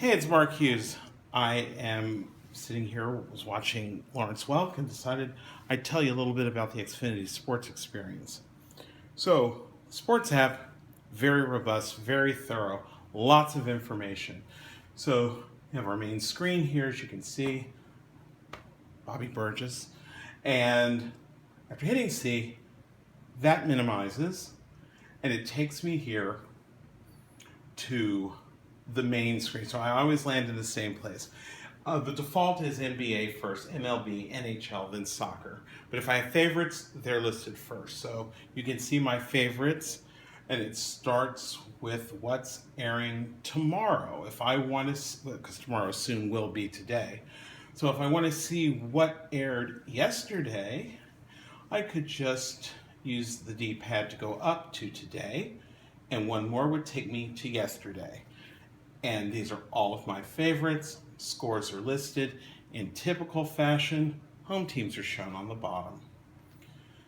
Hey, it's Mark Hughes. I am sitting here, was watching Lawrence Welk, and decided I'd tell you a little bit about the Xfinity sports experience. So, sports app, very robust, very thorough, lots of information. So, we have our main screen here, as you can see, Bobby Burgess. And after hitting C, that minimizes, and it takes me here to the main screen. So I always land in the same place. The default is NBA first, MLB, NHL, then soccer. But if I have favorites, they're listed first. So you can see my favorites, and it starts with what's airing tomorrow. If I want to, because tomorrow soon will be today. So if I want to see what aired yesterday, I could just use the D-pad to go up to today, and one more would take me to yesterday. And these are all of my favorites. Scores are listed in typical fashion. Home teams are shown on the bottom.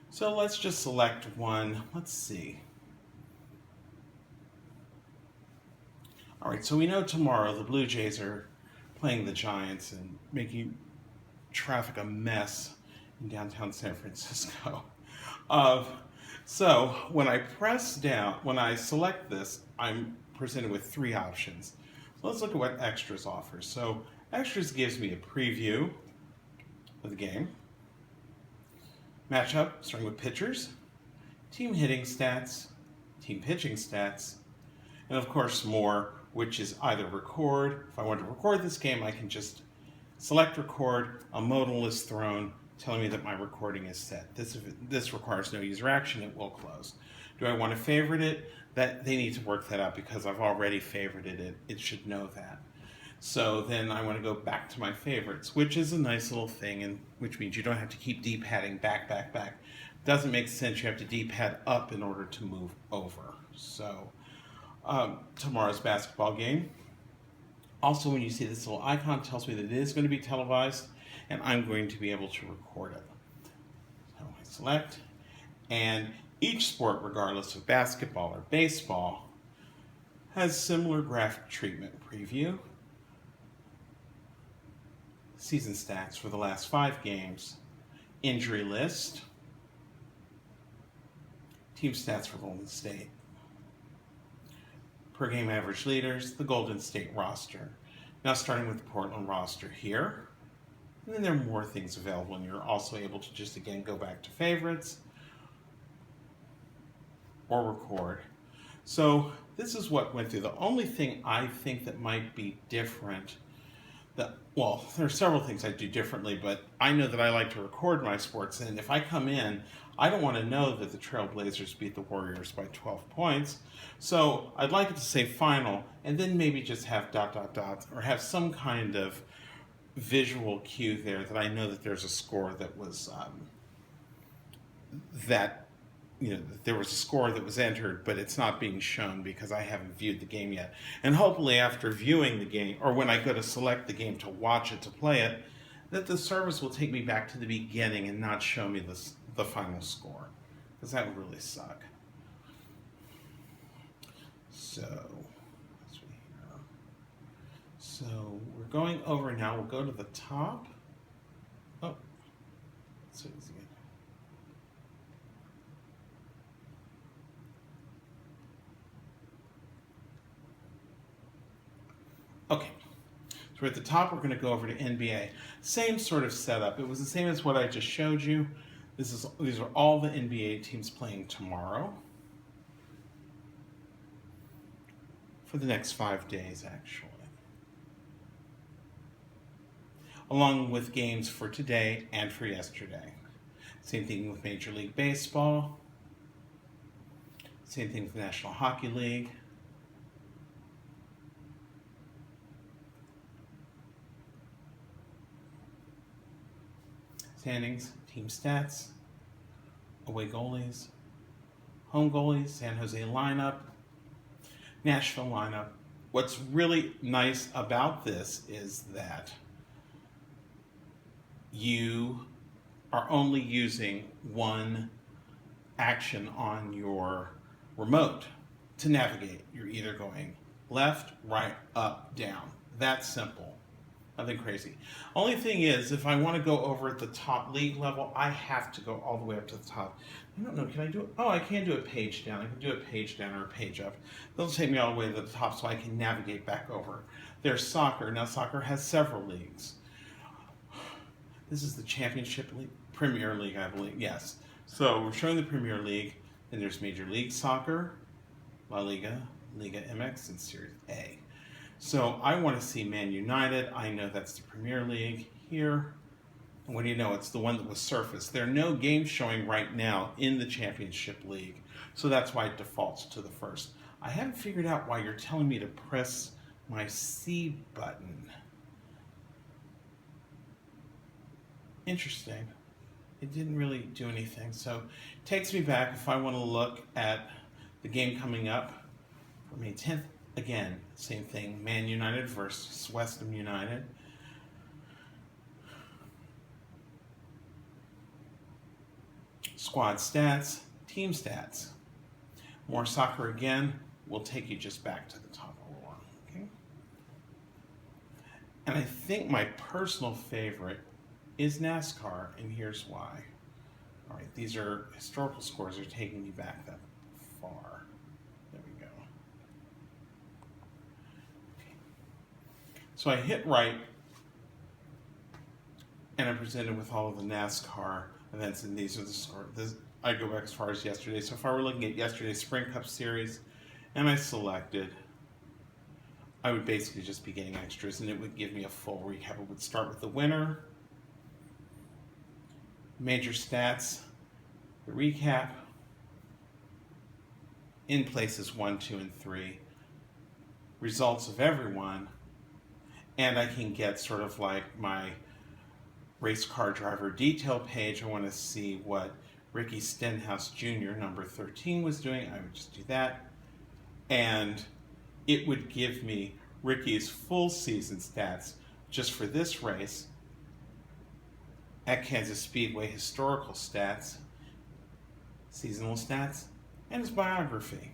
So let's just select one. Let's see. All right, so we know tomorrow the Blue Jays are playing the Giants and making traffic a mess in downtown San Francisco. So when I press down, when I select this, I'm presented with three options. So let's look at what Extras offers. So Extras gives me a preview of the game, matchup starting with pitchers, team hitting stats, team pitching stats, and of course more, which is either record. If I want to record this game, I can just select record, a modal is thrown, telling me that my recording is set. This requires no user action, it will close. Do I want to favorite it? That they need to work that out because I've already favorited it. It should know that. So then I want to go back to my favorites, which is a nice little thing, and which means you don't have to keep D-padding back. Doesn't make sense. You have to D-pad up in order to move over. So tomorrow's basketball game. Also, when you see this little icon, it tells me that it is going to be televised, and I'm going to be able to record it. So I select, and each sport, regardless of basketball or baseball, has similar graphic treatment. Preview, season stats for the last 5 games, injury list, team stats for Golden State, per game average leaders, the Golden State roster. Now starting with the Portland roster here, and then there are more things available, and you're also able to just again go back to favorites or record. So this is what went through. The only thing I think that might be different, well, there are several things I do differently, but I know that I like to record my sports, and if I come in, I don't want to know that the Trailblazers beat the Warriors by 12 points. So I'd like it to say final, and then maybe just have ... or have some kind of visual cue there that I know that there's a score that was there was a score that was entered, but it's not being shown because I haven't viewed the game yet. And hopefully after viewing the game, or when I go to select the game to watch it, to play it, that the service will take me back to the beginning and not show me the final score, because that would really suck. So we're going over now. We'll go to the top. Oh, so easy. Okay, so we're at the top. We're going to go over to NBA. Same sort of setup. It was the same as what I just showed you. These are all the NBA teams playing tomorrow for the next 5 days, actually, along with games for today and for yesterday. Same thing with Major League Baseball. Same thing with the National Hockey League. Standings, team stats, away goalies, home goalies, San Jose lineup, Nashville lineup. What's really nice about this is that you are only using one action on your remote to navigate. You're either going left, right, up, down. That simple. Nothing crazy. Only thing is, if I want to go over at the top league level, I have to go all the way up to the top. I don't know, can I do it? Oh, I can do a page down. I can do a page down or a page up. They'll take me all the way to the top so I can navigate back over. There's soccer. Now, soccer has several leagues. This is the Championship League, Premier League, I believe. Yes. So we're showing the Premier League. Then there's Major League Soccer, La Liga, Liga MX, and Series A. So I want to see Man United. I know that's the Premier League here. And what do you know? It's the one that was surfaced. There are no games showing right now in the Championship League. So that's why it defaults to the first. I haven't figured out why you're telling me to press my C button. Interesting. It didn't really do anything. So it takes me back if I want to look at the game coming up for May 10th. Again, same thing. Man United versus West Ham United. Squad stats, team stats. More soccer again will take you just back to the top of the one. Okay? And I think my personal favorite is NASCAR, and here's why. All right, these are historical scores are taking me back that far. There we go. Okay. So I hit right, and I'm presented with all of the NASCAR events, and these are the scores. I go back as far as yesterday. So if I were looking at yesterday's Spring Cup Series, and I selected, I would basically just be getting extras, and it would give me a full recap. It would start with the winner, major stats, the recap, in places 1, 2, and 3, results of everyone, and I can get sort of like my race car driver detail page. I want to see what Ricky Stenhouse Jr., number 13, was doing. I would just do that, and it would give me Ricky's full season stats just for this race, at Kansas Speedway, historical stats, seasonal stats, and his biography.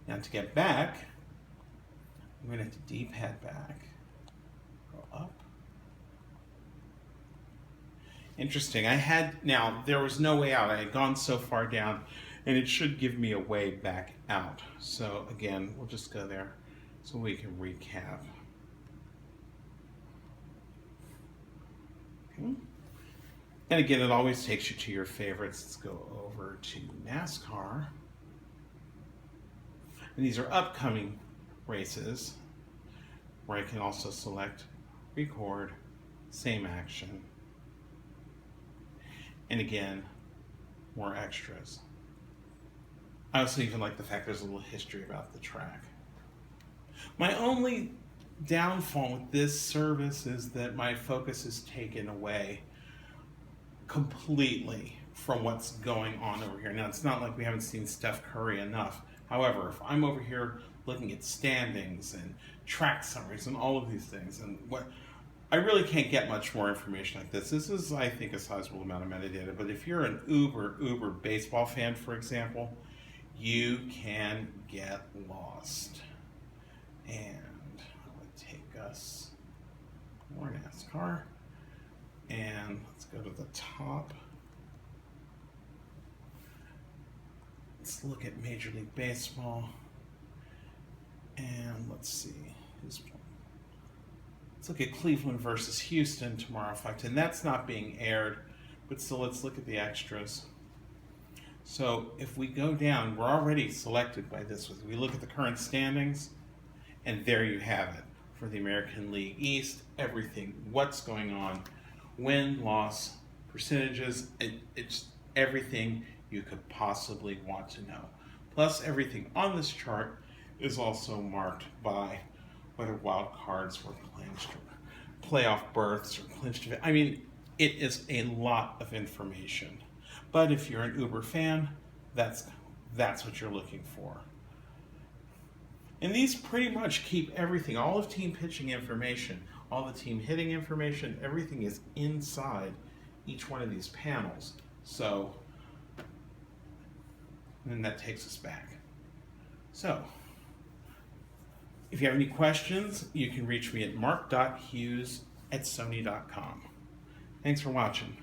Now to get back, I'm going to have to D-pad back, go up. Interesting. Now there was no way out. I had gone so far down, and it should give me a way back out. So again, we'll just go there so we can recap. And again, it always takes you to your favorites. Let's go over to NASCAR. And these are upcoming races where I can also select record, same action. And again, more extras. I also even like the fact there's a little history about the track. My only downfall with this service is that my focus is taken away completely from what's going on over here. Now, it's not like we haven't seen Steph Curry enough. However, if I'm over here looking at standings and track summaries and all of these things, and what I really can't get much more information like this. This is, I think, a sizable amount of metadata, but if you're an uber baseball fan, for example, you can get lost. And take us more NASCAR, and let's go to the top. Let's look at Major League Baseball, and let's see who's playing. Let's look at Cleveland versus Houston tomorrow, and that's not being aired, but still, let's look at the extras. So if we go down, we're already selected by this. We look at the current standings, and there you have it. For the American League East, everything, what's going on, win, loss, percentages, it's everything you could possibly want to know. Plus, everything on this chart is also marked by whether wild cards were clinched, or playoff berths, or clinched. I mean, it is a lot of information. But if you're an Uber fan, that's what you're looking for. And these pretty much keep everything, all of team pitching information, all the team hitting information, everything is inside each one of these panels. So, and then that takes us back. So, If you have any questions, you can reach me at mark.hughes@sony.com. Thanks for watching.